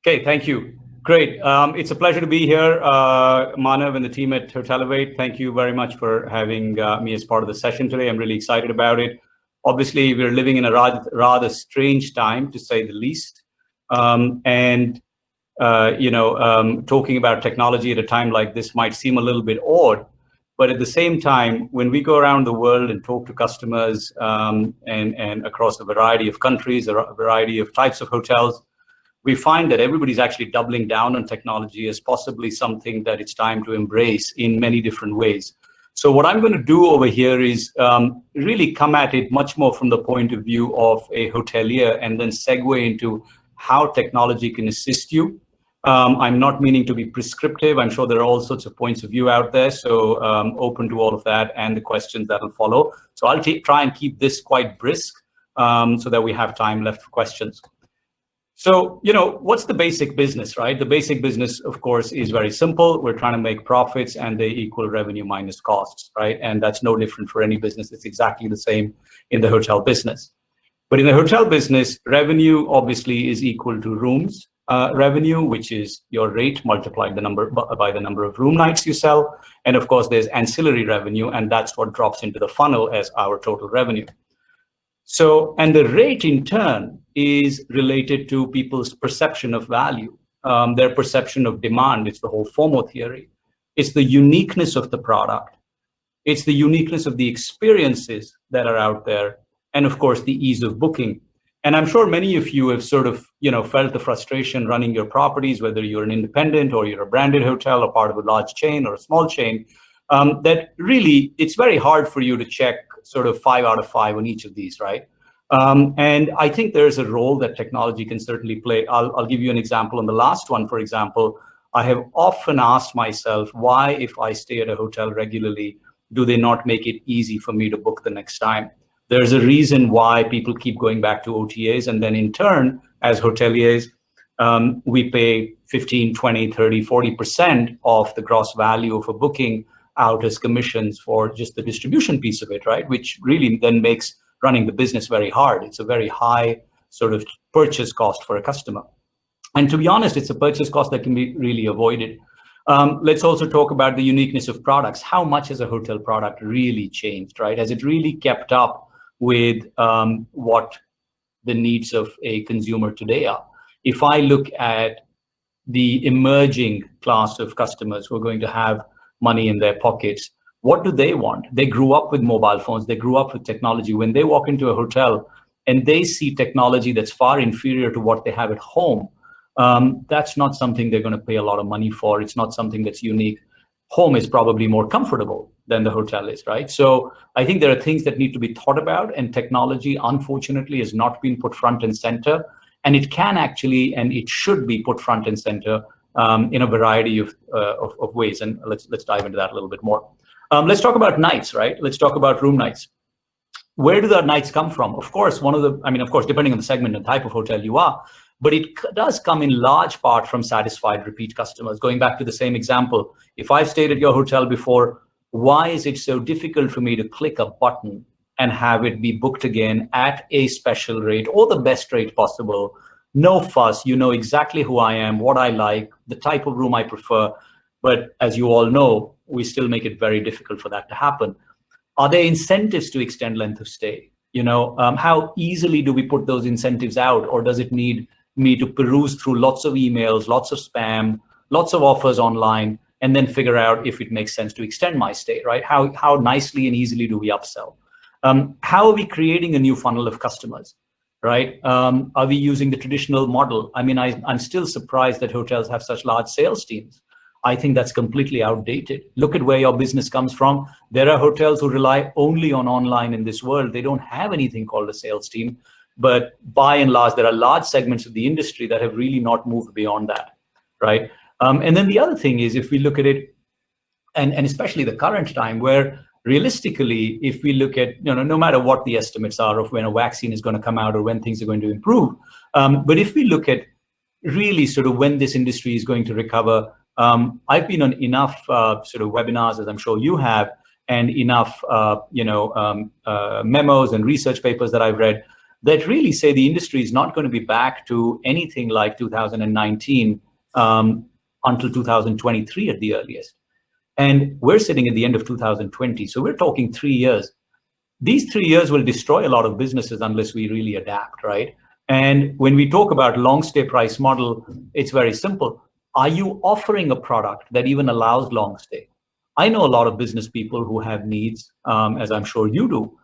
Okay, thank you. Great. It's a pleasure to be here, Manav and the team at Hotelivate. Thank you very much for having me as part of the session today. I'm really excited about it. Obviously, we're living in a rather strange time, to say the least. And talking about technology at a time like this might seem a little bit odd, but at the same time, when we go around the world and talk to customers and across a variety of countries, a variety of types of hotels, we find that everybody's actually doubling down on technology as possibly something that it's time to embrace in many different ways. So what I'm going to do over here is really come at it much more from the point of view of a hotelier and then segue into how technology can assist you. I'm not meaning to be prescriptive. I'm sure there are all sorts of points of view out there, so open to all of that and the questions that will follow. So I'll try and keep this quite brisk so that we have time left for questions. So, what's the basic business, right? The basic business, of course, is very simple. We're trying to make profits and they equal revenue minus costs, right? And that's no different for any business. It's exactly the same in the hotel business. But in the hotel business, revenue obviously is equal to rooms revenue, which is your rate multiplied by the number of room nights you sell. And of course, there's ancillary revenue, and that's what drops into the funnel as our total revenue. So, and the rate in turn is related to people's perception of value, their perception of demand. It's the whole FOMO theory. It's the uniqueness of the product. It's the uniqueness of the experiences that are out there. And of course, the ease of booking. And I'm sure many of you have sort of, felt the frustration running your properties, whether you're an independent or you're a branded hotel or part of a large chain or a small chain, that really it's very hard for you to check sort of 5 out of 5 on each of these, right? And I think there's a role that technology can certainly play. I'll give you an example. On the last one, for example, I have often asked myself, why, if I stay at a hotel regularly, do they not make it easy for me to book the next time? There's a reason why people keep going back to OTAs. And then in turn, as hoteliers, we pay 15, 20, 30, 40% of the gross value of a booking out as commissions for just the distribution piece of it, right? Which really then makes running the business very hard. It's a very high sort of purchase cost for a customer. And to be honest, it's a purchase cost that can be really avoided. Let's also talk about the uniqueness of products. How much has a hotel product really changed, right? Has it really kept up with what the needs of a consumer today are? If I look at the emerging class of customers who are going to have money in their pockets, what do they want? They grew up with mobile phones. They grew up with technology. When they walk into a hotel and they see technology that's far inferior to what they have at home, that's not something they're going to pay a lot of money for. It's not something that's unique. Home is probably more comfortable than the hotel is, right? So I think there are things that need to be thought about, and technology, unfortunately, has not been put front and center. And it can actually, and it should be put front and center in a variety of ways. And let's dive into that a little bit more. Let's talk about nights, right? Let's talk about room nights. Where do the nights come from? Of course, of course, depending on the segment and type of hotel you are, but it does come in large part from satisfied repeat customers. Going back to the same example, if I've stayed at your hotel before, why is it so difficult for me to click a button and have it be booked again at a special rate or the best rate possible? No fuss, you know exactly who I am, what I like, the type of room I prefer. But as you all know, we still make it very difficult for that to happen. Are there incentives to extend length of stay? How easily do we put those incentives out? Or does it need me to peruse through lots of emails, lots of spam, lots of offers online, and then figure out if it makes sense to extend my stay, right? How nicely and easily do we upsell? How are we creating a new funnel of customers? Right? Are we using the traditional model? I mean, I'm still surprised that hotels have such large sales teams. I think that's completely outdated. Look at where your business comes from. There are hotels who rely only on online in this world. They don't have anything called a sales team. But by and large, there are large segments of the industry that have really not moved beyond that, right? And then the other thing is, if we look at it, and especially the current time where realistically, if we look at, no matter what the estimates are of when a vaccine is going to come out or when things are going to improve, but if we look at really sort of when this industry is going to recover, I've been on enough sort of webinars, as I'm sure you have, and enough memos and research papers that I've read that really say the industry is not going to be back to anything like 2019 until 2023 at the earliest. And we're sitting at the end of 2020. So we're talking 3 years. These 3 years will destroy a lot of businesses unless we really adapt, right? And when we talk about long stay price model, it's very simple. Are you offering a product that even allows long stay? I know a lot of business people who have needs, as I'm sure you do,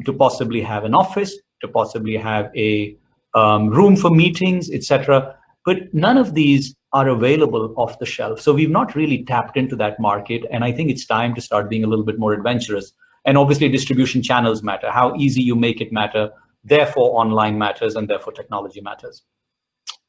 to possibly have an office, to possibly have a room for meetings, etc. But none of these are available off the shelf. So we've not really tapped into that market. And I think it's time to start being a little bit more adventurous. And obviously distribution channels matter. How easy you make it matter. Therefore, online matters, and therefore technology matters.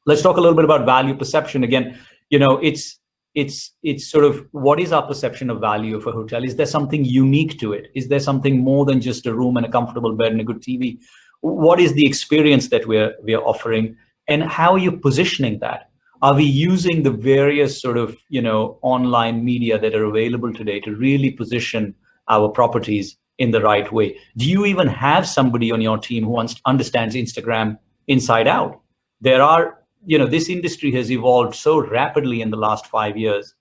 Let's talk a little bit about value perception. Again, it's sort of, what is our perception of value of a hotel? Is there something unique to it? Is there something more than just a room and a comfortable bed and a good TV? What is the experience that we're offering, and how are you positioning that? Are we using the various sort of online media that are available today to really position our properties in the right way? Do you even have somebody on your team who understands Instagram inside out? There are, this industry has evolved so rapidly in the last 5 years.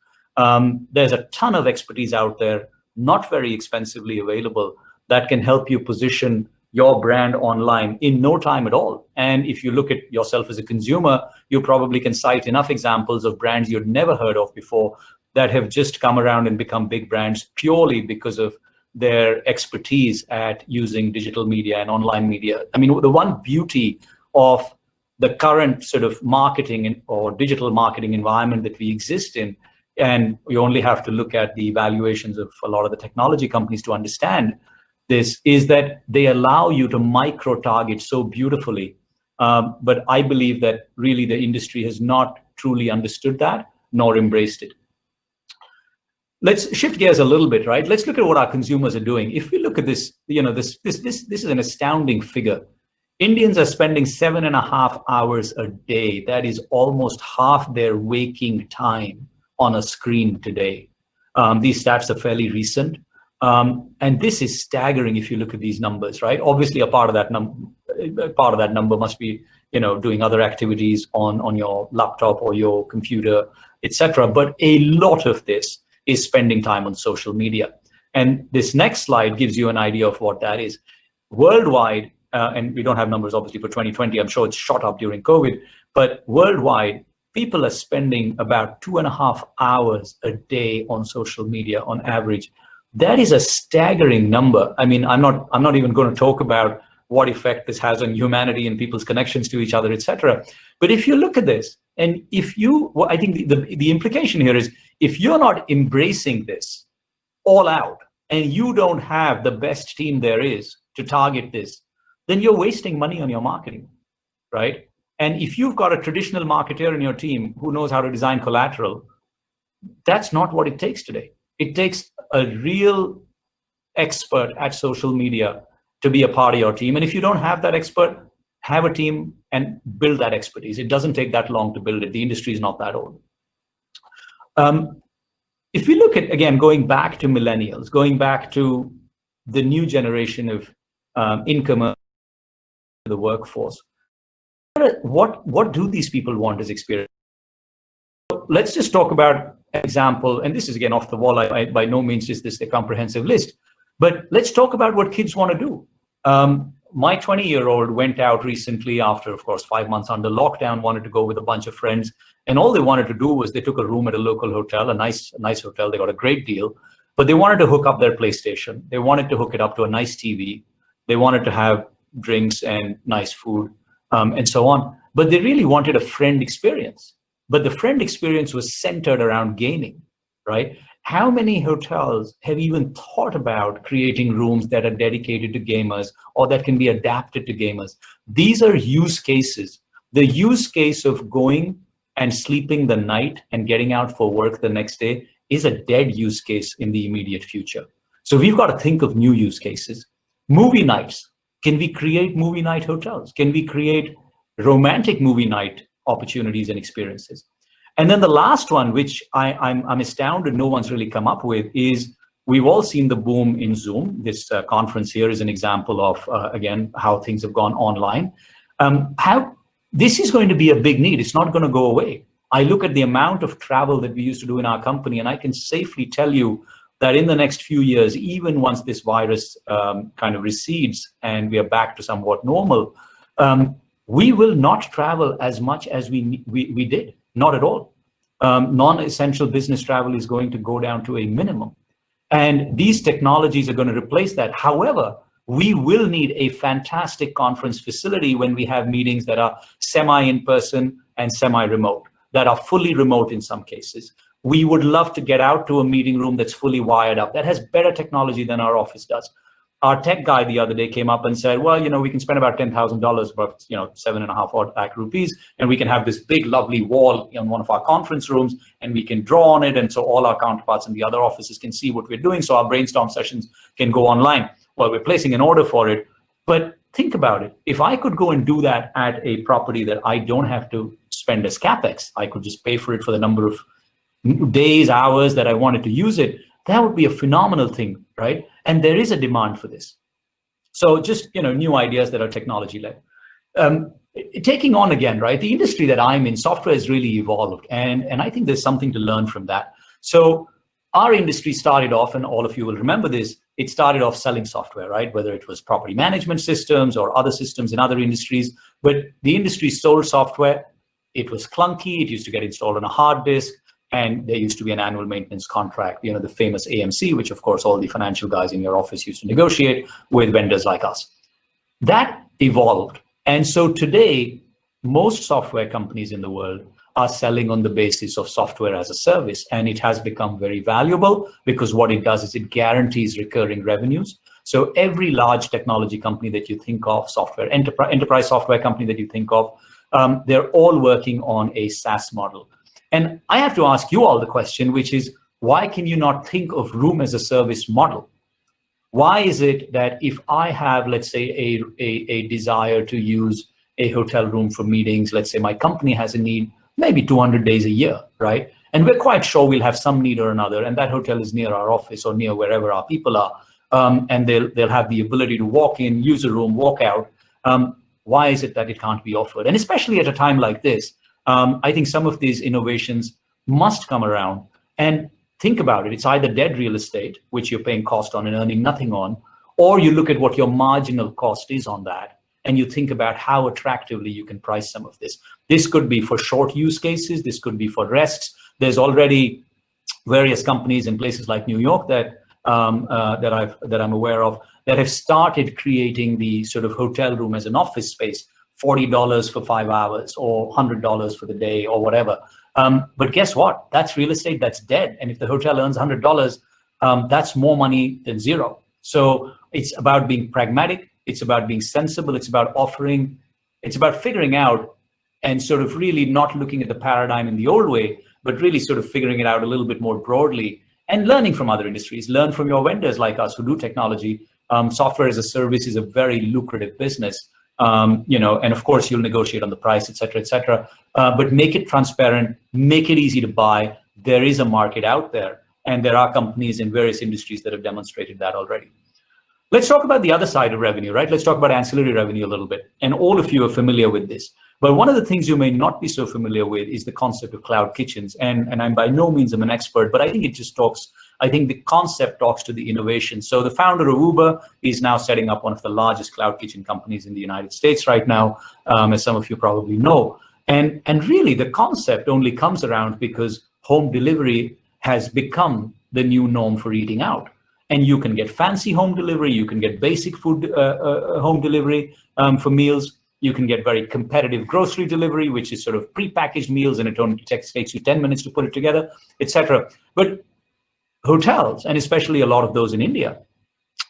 There's a ton of expertise out there, not very expensively available, that can help you position your brand online in no time at all. And if you look at yourself as a consumer, you probably can cite enough examples of brands you'd never heard of before that have just come around and become big brands purely because of their expertise at using digital media and online media. I mean, the one beauty of the current sort of marketing or digital marketing environment that we exist in, and you only have to look at the valuations of a lot of the technology companies to understand this, is that they allow you to micro-target so beautifully. But I believe that really the industry has not truly understood that, nor embraced it. Let's shift gears a little bit, right? Let's look at what our consumers are doing. If we look at this, this is an astounding figure. Indians are spending 7.5 hours a day. That is almost half their waking time on a screen today. These stats are fairly recent. And this is staggering if you look at these numbers, right? Obviously, a part of that number must be, doing other activities on your laptop or your computer, etc. But a lot of this is spending time on social media. And this next slide gives you an idea of what that is. Worldwide, and we don't have numbers obviously for 2020, I'm sure it's shot up during COVID, but worldwide, people are spending about 2.5 hours a day on social media on average. That is a staggering number. I mean, I'm not even going to talk about what effect this has on humanity and people's connections to each other, etc. But if you look at this, and I think the implication here is, if you're not embracing this all out, and you don't have the best team there is to target this, then you're wasting money on your marketing, right? And if you've got a traditional marketer in your team who knows how to design collateral, that's not what it takes today. It takes a real expert at social media to be a part of your team. And if you don't have that expert, have a team and build that expertise. It doesn't take that long to build it. The industry is not that old. If we look at, again, going back to millennials, going back to the new generation of income, the workforce, what do these people want as experience? Let's just talk about an example, and this is again off the wall. By no means is this a comprehensive list, but let's talk about what kids want to do. My 20-year-old went out recently after, of course, 5 months under lockdown, wanted to go with a bunch of friends, and all they wanted to do was they took a room at a local hotel, a nice hotel. They got a great deal, but they wanted to hook up their PlayStation. They wanted to hook it up to a nice TV. They wanted to have drinks and nice food, and so on. But they really wanted a friend experience. But the friend experience was centered around gaming, right? How many hotels have even thought about creating rooms that are dedicated to gamers or that can be adapted to gamers? These are use cases. The use case of going and sleeping the night and getting out for work the next day is a dead use case in the immediate future. So we've got to think of new use cases. Movie nights. Can we create movie night hotels? Can we create romantic movie night opportunities and experiences? And then the last one, which I'm astounded no one's really come up with, is We've all seen the boom in Zoom. This conference here is an example of, again, how things have gone online. This is going to be a big need. It's not going to go away. I look at the amount of travel that we used to do in our company, and I can safely tell you that in the next few years, even once this virus kind of recedes and we are back to somewhat normal, we will not travel as much as we did, not at all. Non-essential business travel is going to go down to a minimum. And these technologies are going to replace that. However, we will need a fantastic conference facility when we have meetings that are semi-in-person and semi-remote, that are fully remote in some cases. We would love to get out to a meeting room that's fully wired up, that has better technology than our office does. Our tech guy the other day came up and said, well, we can spend about $10,000, about 7.5 lakh rupees, and we can have this big, lovely wall in one of our conference rooms, and we can draw on it, and so all our counterparts in the other offices can see what we're doing, so our brainstorm sessions can go online. Well, we're placing an order for it, but think about it. If I could go and do that at a property that I don't have to spend as CapEx, I could just pay for it for the number of days, hours that I wanted to use it, that would be a phenomenal thing, right? And there is a demand for this. So just, new ideas that are technology-led. Taking on again, right? The industry that I'm in, software has really evolved. And I think there's something to learn from that. So our industry started off, and all of you will remember this, it started off selling software, right? Whether it was property management systems or other systems in other industries, but the industry sold software. It was clunky. It used to get installed on a hard disk. And there used to be an annual maintenance contract, the famous AMC, which of course all the financial guys in your office used to negotiate with vendors like us. That evolved. And so today, most software companies in the world are selling on the basis of software as a service. And it has become very valuable because what it does is it guarantees recurring revenues. So every large technology company that you think of, enterprise software company that you think of, they're all working on a SaaS model. And I have to ask you all the question, which is, why can you not think of room as a service model? Why is it that if I have, let's say, a desire to use a hotel room for meetings, let's say my company has a need, maybe 200 days a year, right? And we're quite sure we'll have some need or another, and that hotel is near our office or near wherever our people are, and they'll have the ability to walk in, use a room, walk out. Why is it that it can't be offered? And especially at a time like this, I think some of these innovations must come around. And think about it. It's either dead real estate, which you're paying cost on and earning nothing on, or you look at what your marginal cost is on that, and you think about how attractively you can price some of this. This could be for short use cases. This could be for rests. There's already various companies in places like New York that I'm aware of that have started creating the sort of hotel room as an office space, $40 for 5 hours or $100 for the day or whatever. But guess what? That's real estate that's dead. And if the hotel earns $100, that's more money than zero. So it's about being pragmatic. It's about being sensible. It's about offering. It's about figuring out and sort of really not looking at the paradigm in the old way, but really sort of figuring it out a little bit more broadly and learning from other industries. Learn from your vendors like us who do technology. Software as a service is a very lucrative business. And of course you'll negotiate on the price, et cetera, but make it transparent, make it easy to buy. There is a market out there, and there are companies in various industries that have demonstrated that already. Let's talk about the other side of revenue, right? Let's talk about ancillary revenue a little bit. And all of you are familiar with this. But one of the things you may not be so familiar with is the concept of cloud kitchens. And I'm by no means an expert, but I think it just talks, I think the concept talks to the innovation. So the founder of Uber is now setting up one of the largest cloud kitchen companies in the United States right now, as some of you probably know. And really the concept only comes around because home delivery has become the new norm for eating out. And you can get fancy home delivery, you can get basic food home delivery for meals. You can get very competitive grocery delivery, which is sort of prepackaged meals, and it only takes you 10 minutes to put it together, etc. But hotels, and especially a lot of those in India,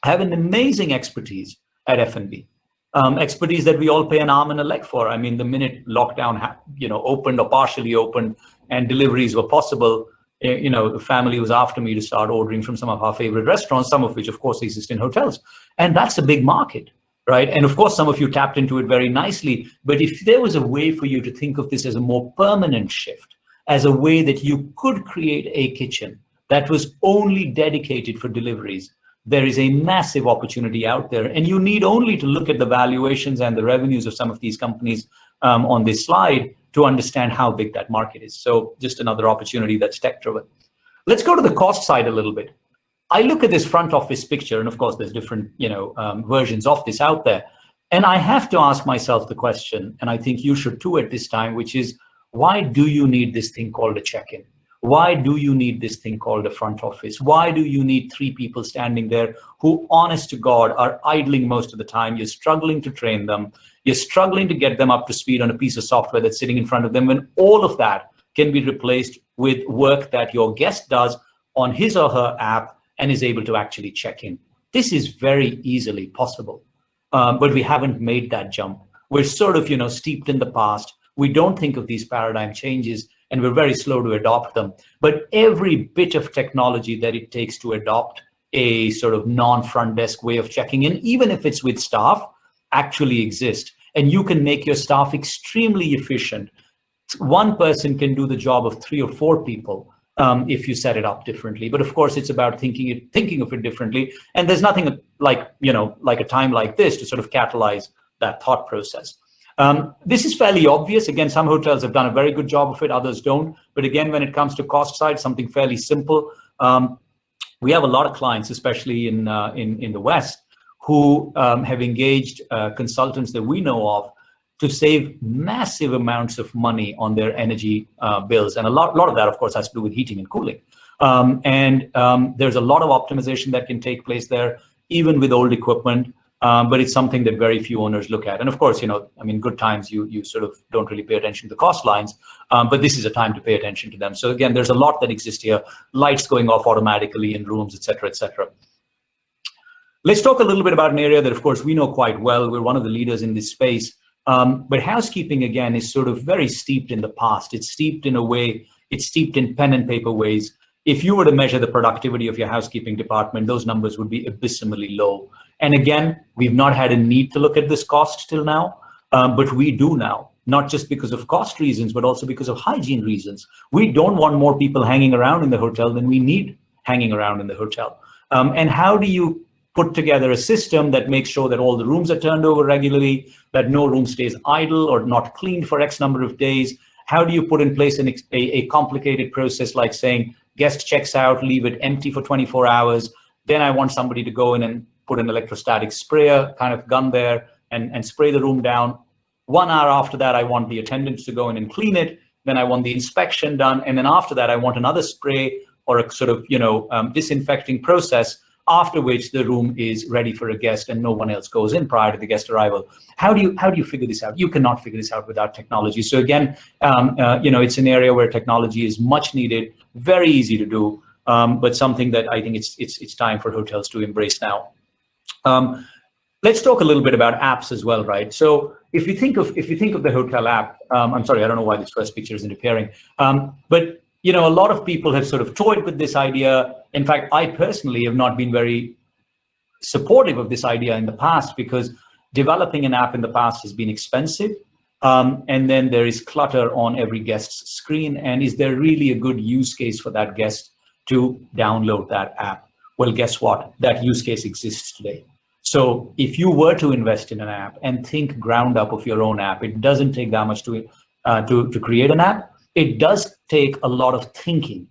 have an amazing expertise at F&B. Expertise that we all pay an arm and a leg for. I mean, the minute lockdown, opened or partially opened, and deliveries were possible, the family was after me to start ordering from some of our favorite restaurants, some of which, of course, exist in hotels, and that's a big market. Right. And of course, some of you tapped into it very nicely. But if there was a way for you to think of this as a more permanent shift, as a way that you could create a kitchen that was only dedicated for deliveries, there is a massive opportunity out there. And you need only to look at the valuations and the revenues of some of these companies on this slide to understand how big that market is. So just another opportunity that's tech-driven. Let's go to the cost side a little bit. I look at this front office picture, and of course there's different versions of this out there. And I have to ask myself the question, and I think you should too at this time, which is, why do you need this thing called a check-in? Why do you need this thing called a front office? Why do you need 3 people standing there who, honest to God, are idling most of the time? You're struggling to train them. You're struggling to get them up to speed on a piece of software that's sitting in front of them, when all of that can be replaced with work that your guest does on his or her app and is able to actually check in. This is very easily possible, but we haven't made that jump. We're sort of, steeped in the past. We don't think of these paradigm changes, and we're very slow to adopt them. But every bit of technology that it takes to adopt a sort of non-front desk way of checking in, even if it's with staff, actually exists. And you can make your staff extremely efficient. One person can do the job of 3 or 4 people if you set it up differently. But of course, it's about thinking of it differently. And there's nothing like a time like this to sort of catalyze that thought process. This is fairly obvious. Again, some hotels have done a very good job of it, others don't. But again, when it comes to cost side, something fairly simple. We have a lot of clients, especially in the West, who have engaged consultants that we know of to save massive amounts of money on their energy bills. And a lot of that, of course, has to do with heating and cooling. There's a lot of optimization that can take place there, even with old equipment. But it's something that very few owners look at. And of course, good times, you sort of don't really pay attention to the cost lines, but this is a time to pay attention to them. So again, there's a lot that exists here, lights going off automatically in rooms, et cetera, et cetera. Let's talk a little bit about an area that, of course, we know quite well. We're one of the leaders in this space. But housekeeping, again, is sort of very steeped in the past. It's steeped in a way, it's steeped in pen and paper ways. If you were to measure the productivity of your housekeeping department, those numbers would be abysmally low. And again, we've not had a need to look at this cost till now, but we do now, not just because of cost reasons, but also because of hygiene reasons. We don't want more people hanging around in the hotel than we need hanging around in the hotel. And how do you put together a system that makes sure that all the rooms are turned over regularly, that no room stays idle or not cleaned for X number of days? How do you put in place a complicated process like saying, guest checks out, leave it empty for 24 hours. Then I want somebody to go in and put an electrostatic sprayer kind of gun there and spray the room down. 1 hour after that, I want the attendants to go in and clean it. Then I want the inspection done. And then after that, I want another spray or a sort of, disinfecting process, after which the room is ready for a guest and no one else goes in prior to the guest arrival. How do you figure this out? You cannot figure this out without technology. So again, it's an area where technology is much needed, very easy to do, but something that I think it's time for hotels to embrace now. Let's talk a little bit about apps as well, right? So if you think of the hotel app, I'm sorry, I don't know why this first picture isn't appearing, but a lot of people have sort of toyed with this idea. In fact, I personally have not been very supportive of this idea in the past because developing an app in the past has been expensive. And then there is clutter on every guest's screen. And is there really a good use case for that guest to download that app? Well, guess what? That use case exists today. So if you were to invest in an app and think ground up of your own app, it doesn't take that much to create an app. It does take a lot of thinking.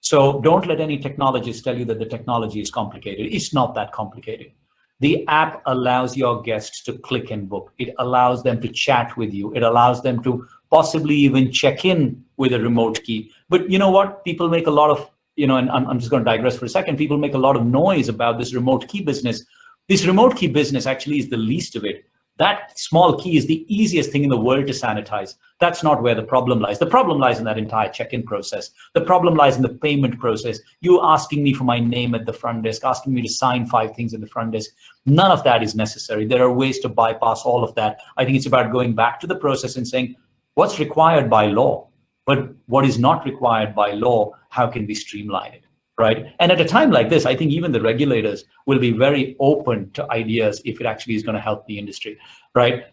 So don't let any technologist tell you that the technology is complicated. It's not that complicated. The app allows your guests to click and book. It allows them to chat with you. It allows them to possibly even check in with a remote key. But you know what? People make a lot of, and I'm just going to digress for a second. People make a lot of noise about this remote key business. This remote key business actually is the least of it. That small key is the easiest thing in the world to sanitize. That's not where the problem lies. The problem lies in that entire check-in process. The problem lies in the payment process. You asking me for my name at the front desk, asking me to sign 5 things at the front desk. None of that is necessary. There are ways to bypass all of that. I think it's about going back to the process and saying, what's required by law? But what is not required by law, how can we streamline it? right? And at a time like this, I think even the regulators will be very open to ideas if it actually is going to help the industry, right?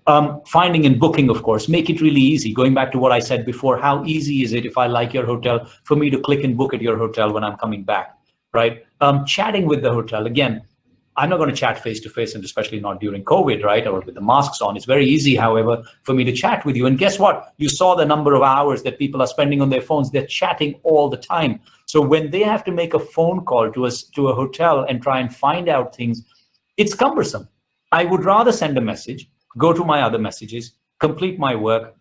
Finding and booking, of course, make it really easy. Going back to what I said before, how easy is it if I like your hotel for me to click and book at your hotel when I'm coming back, right? Chatting with the hotel, again, I'm not going to chat face to face, and especially not during COVID, right? Or with the masks on. It's very easy, however, for me to chat with you. And guess what? You saw the number of hours that people are spending on their phones. They're chatting all the time. So when they have to make a phone call to a hotel and try and find out things, it's cumbersome. I would rather send a message, go to my other messages, complete my work,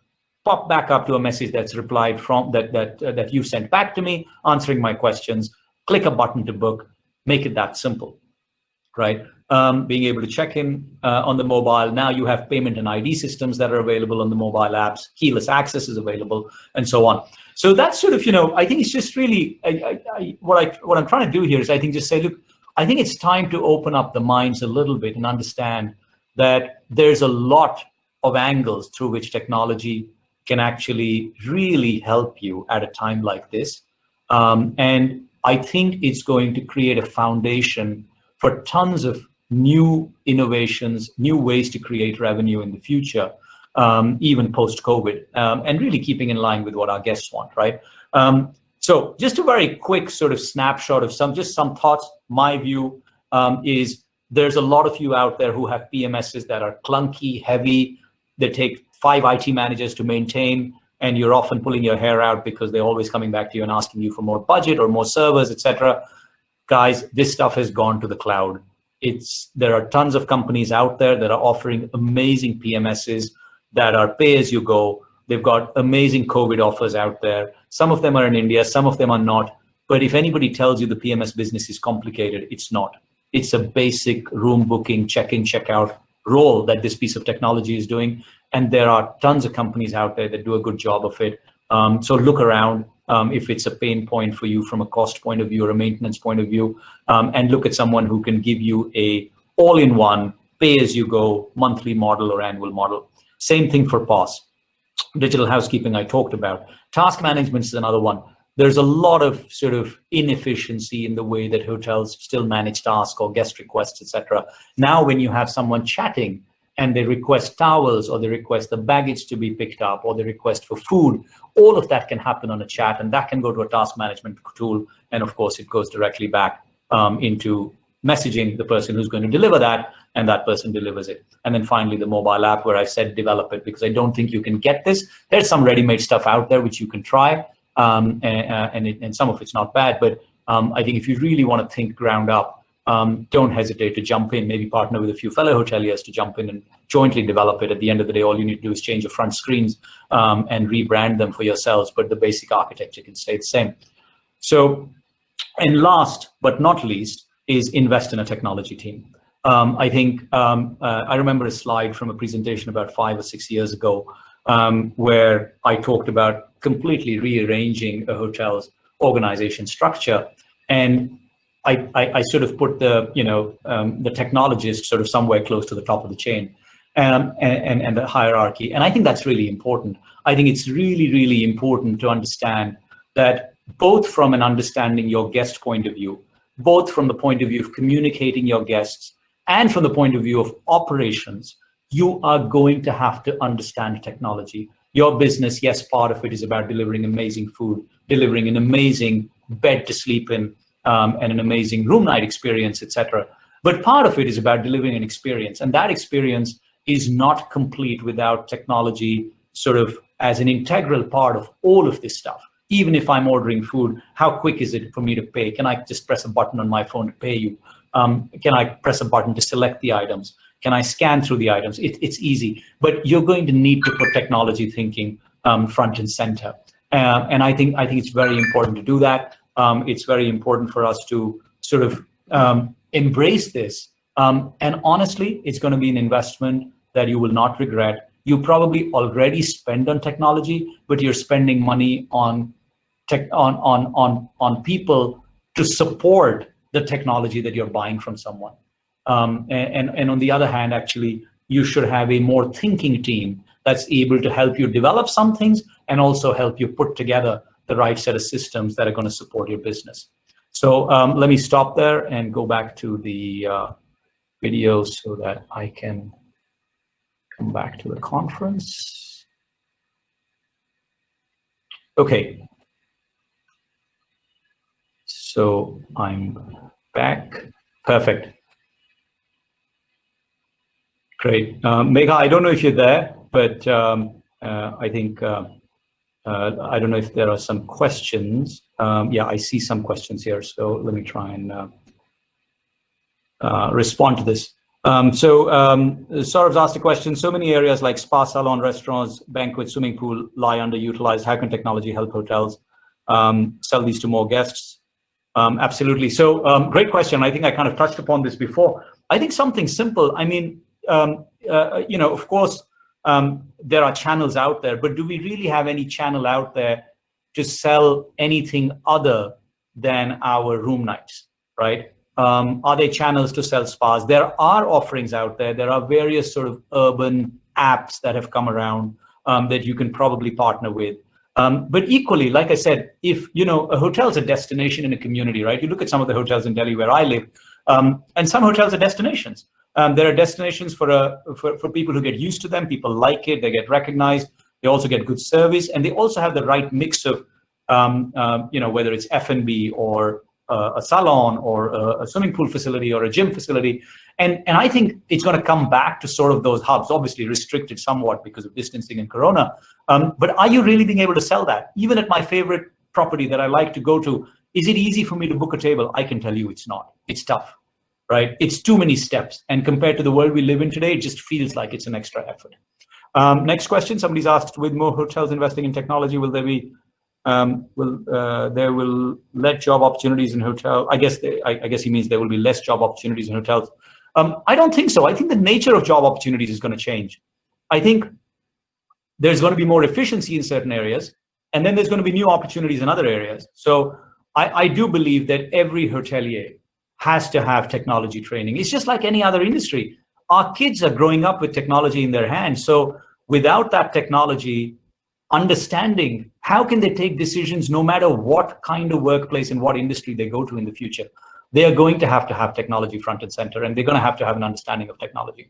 pop back up to a message that's replied from that you sent back to me, answering my questions, click a button to book, make it that simple. Right, being able to check in on the mobile. Now you have payment and ID systems that are available on the mobile apps. Keyless access is available, and so on. So that's sort of, I think it's just really what I'm trying to do here is I think just say, look, I think it's time to open up the minds a little bit and understand that there's a lot of angles through which technology can actually really help you at a time like this, and I think it's going to create a foundation for tons of new innovations, new ways to create revenue in the future, even post-COVID, and really keeping in line with what our guests want, right? So just a very quick sort of snapshot of some thoughts. My view is there's a lot of you out there who have PMSs that are clunky, heavy, that take 5 IT managers to maintain, and you're often pulling your hair out because they're always coming back to you and asking you for more budget or more servers, etc. Guys, this stuff has gone to the cloud. There are tons of companies out there that are offering amazing PMSs that are pay-as-you-go. They've got amazing COVID offers out there. Some of them are in India, some of them are not. But if anybody tells you the PMS business is complicated, it's not. It's a basic room booking, check-in, check-out role that this piece of technology is doing. And there are tons of companies out there that do a good job of it. So look around. If it's a pain point for you from a cost point of view or a maintenance point of view, and look at someone who can give you a all-in-one, pay-as-you-go monthly model or annual model. Same thing for POS. Digital housekeeping I talked about. Task management is another one. There's a lot of sort of inefficiency in the way that hotels still manage tasks or guest requests, etc. Now, when you have someone chatting and they request towels, or they request the baggage to be picked up, or they request for food, all of that can happen on a chat, and that can go to a task management tool. And of course, it goes directly back into messaging the person who's going to deliver that, and that person delivers it. And then finally, the mobile app, where I said develop it, because I don't think you can get this. There's some ready-made stuff out there which you can try, and some of it's not bad. But I think if you really want to think ground up, don't hesitate to jump in, maybe partner with a few fellow hoteliers to jump in and jointly develop it. At the end of the day, all you need to do is change your front screens and rebrand them for yourselves, but the basic architecture can stay the same. So, and last but not least is invest in a technology team. I think I remember a slide from a presentation about 5 or 6 years ago where I talked about completely rearranging a hotel's organization structure, and I sort of put the the technologist sort of somewhere close to the top of the chain, and the hierarchy. And I think that's really important. I think it's really, really important to understand that both from an understanding your guest point of view, both from the point of view of communicating your guests, and from the point of view of operations, you are going to have to understand technology. Your business, yes, part of it is about delivering amazing food, delivering an amazing bed to sleep in, and an amazing room night experience, etc. But part of it is about delivering an experience, and that experience is not complete without technology sort of as an integral part of all of this stuff. Even if I'm ordering food, how quick is it for me to pay? Can I just press a button on my phone to pay you? Can I press a button to select the items? Can I scan through the items? It's easy, but you're going to need to put technology thinking front and center. And I think it's very important to do that. It's very important for us to sort of embrace this. And honestly, it's going to be an investment that you will not regret. You probably already spend on technology, but you're spending money on people to support the technology that you're buying from someone. And on the other hand, actually, you should have a more thinking team that's able to help you develop some things and also help you put together the right set of systems that are going to support your business. So let me stop there and go back to the video so that I can come back to the conference. Okay. So I'm back. Perfect. Great. Megha, I don't know if you're there, but I think, I don't know if there are some questions. Yeah, I see some questions here. So let me try and respond to this. Saurav's asked a question. So many areas like spa, salon, restaurants, banquet, swimming pool lie underutilized. How can technology help hotels sell these to more guests? Absolutely. So great question. I think I kind of touched upon this before. I think something simple. I mean, you know, of course, there are channels out there, but do we really have any channel out there to sell anything other than our room nights, right? Are there channels to sell spas? There are offerings out there. There are various sort of urban apps that have come around that you can probably partner with. But equally, like I said, if, you know, a hotel is a destination in a community, right? You look at some of the hotels in Delhi where I live, and some hotels are destinations. There are destinations for people who get used to them. People like it. They get recognized. They also get good service, and they also have the right mix of, you know, whether it's F&B or a salon or a swimming pool facility or a gym facility. And I think it's going to come back to sort of those hubs, obviously restricted somewhat because of distancing and Corona. But are you really being able to sell that? Even at my favorite property that I like to go to, is it easy for me to book a table? I can tell you it's not. It's tough, right? It's too many steps. And compared to the world we live in today, it just feels like it's an extra effort. Next question, somebody's asked, with more hotels investing in technology, will there be will let job opportunities in hotel? I guess he means there will be less job opportunities in hotels. I don't think so. I think the nature of job opportunities is going to change. I think there's going to be more efficiency in certain areas, and then there's going to be new opportunities in other areas. So I do believe that every hotelier has to have technology training. It's just like any other industry. Our kids are growing up with technology in their hands. So without that technology, understanding how can they take decisions no matter what kind of workplace and what industry they go to in the future, they are going to have technology front and center, and they're going to have an understanding of technology.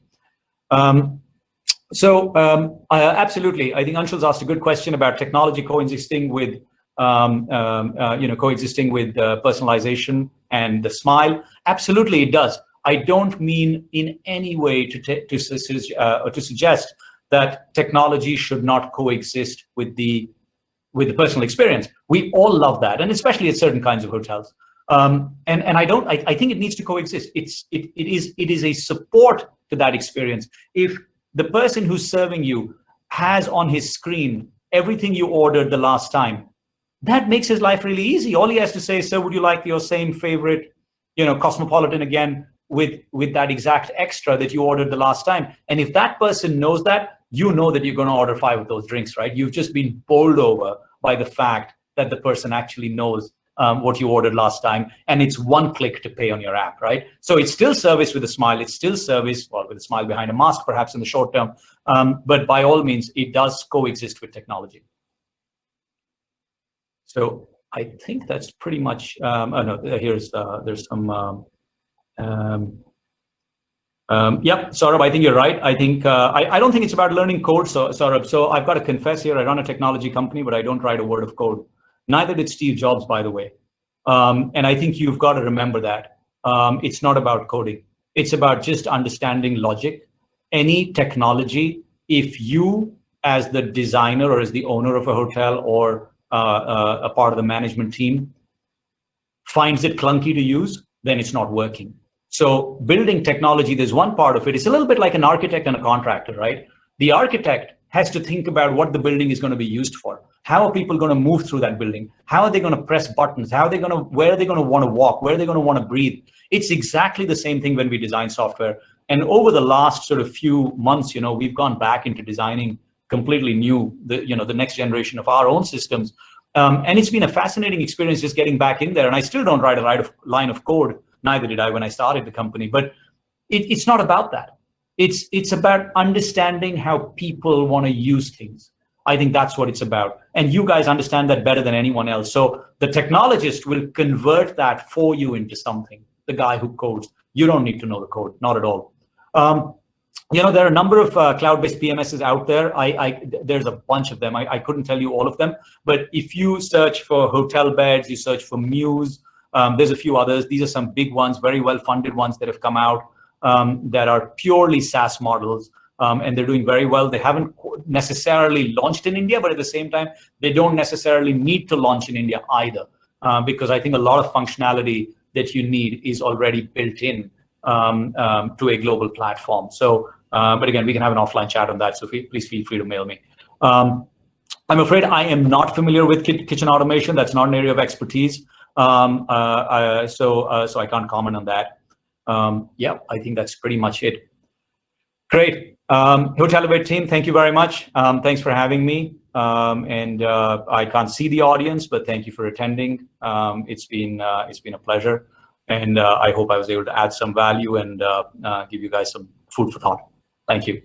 Absolutely, I think Anshul's asked a good question about technology coexisting with personalization and the smile. Absolutely, it does. I don't mean in any way to suggest that technology should not coexist with the personal experience. We all love that, and especially at certain kinds of hotels. I think it needs to coexist. It is a support to that experience. If the person who's serving you has on his screen everything you ordered the last time, that makes his life really easy. All he has to say is, "Sir, would you like your same favorite, Cosmopolitan again with that exact extra that you ordered the last time?" And if that person knows that, you know that you're going to order 5 of those drinks, right? You've just been bowled over by the fact that the person actually knows what you ordered last time, and it's one click to pay on your app, right? So it's still service with a smile. It's still service, well, with a smile behind a mask, perhaps in the short term. But by all means, it does coexist with technology. So I think that's pretty much. There's some. Yep, Saurabh, I think you're right. I think I don't think it's about learning code, Saurabh. So I've got to confess here, I run a technology company, but I don't write a word of code. Neither did Steve Jobs, by the way. And I think you've got to remember that. It's not about coding. It's about just understanding logic. Any technology, if you, as the designer or as the owner of a hotel or a part of the management team, finds it clunky to use, then it's not working. So building technology, there's one part of it. It's a little bit like an architect and a contractor, right? The architect has to think about what the building is going to be used for. How are people going to move through that building? How are they going to press buttons? Where are they going to want to walk? Where are they going to want to breathe? It's exactly the same thing when we design software. And over the last sort of few months, we've gone back into designing completely new, the next generation of our own systems. And it's been a fascinating experience just getting back in there. And I still don't write a line of code. Neither did I when I started the company. But it's not about that. It's about understanding how people want to use things. I think that's what it's about. And you guys understand that better than anyone else. So the technologist will convert that for you into something, the guy who codes. You don't need to know the code, not at all. There are a number of cloud-based PMSs out there. There's a bunch of them. I couldn't tell you all of them, but if you search for Hotelbeds, you search for Muse, there's a few others. These are some big ones, very well-funded ones that have come out that are purely SaaS models, and they're doing very well. They haven't necessarily launched in India, but at the same time, they don't necessarily need to launch in India either, because I think a lot of functionality that you need is already built in to a global platform. So, but again, we can have an offline chat on that. So please feel free to mail me. I'm afraid I am not familiar with kitchen automation. That's not an area of expertise. So I can't comment on that. Yeah, I think that's pretty much it. Great. Hotelivate team, thank you very much. Thanks for having me. I can't see the audience, but thank you for attending. It's been a pleasure. And I hope I was able to add some value and give you guys some food for thought. Thank you.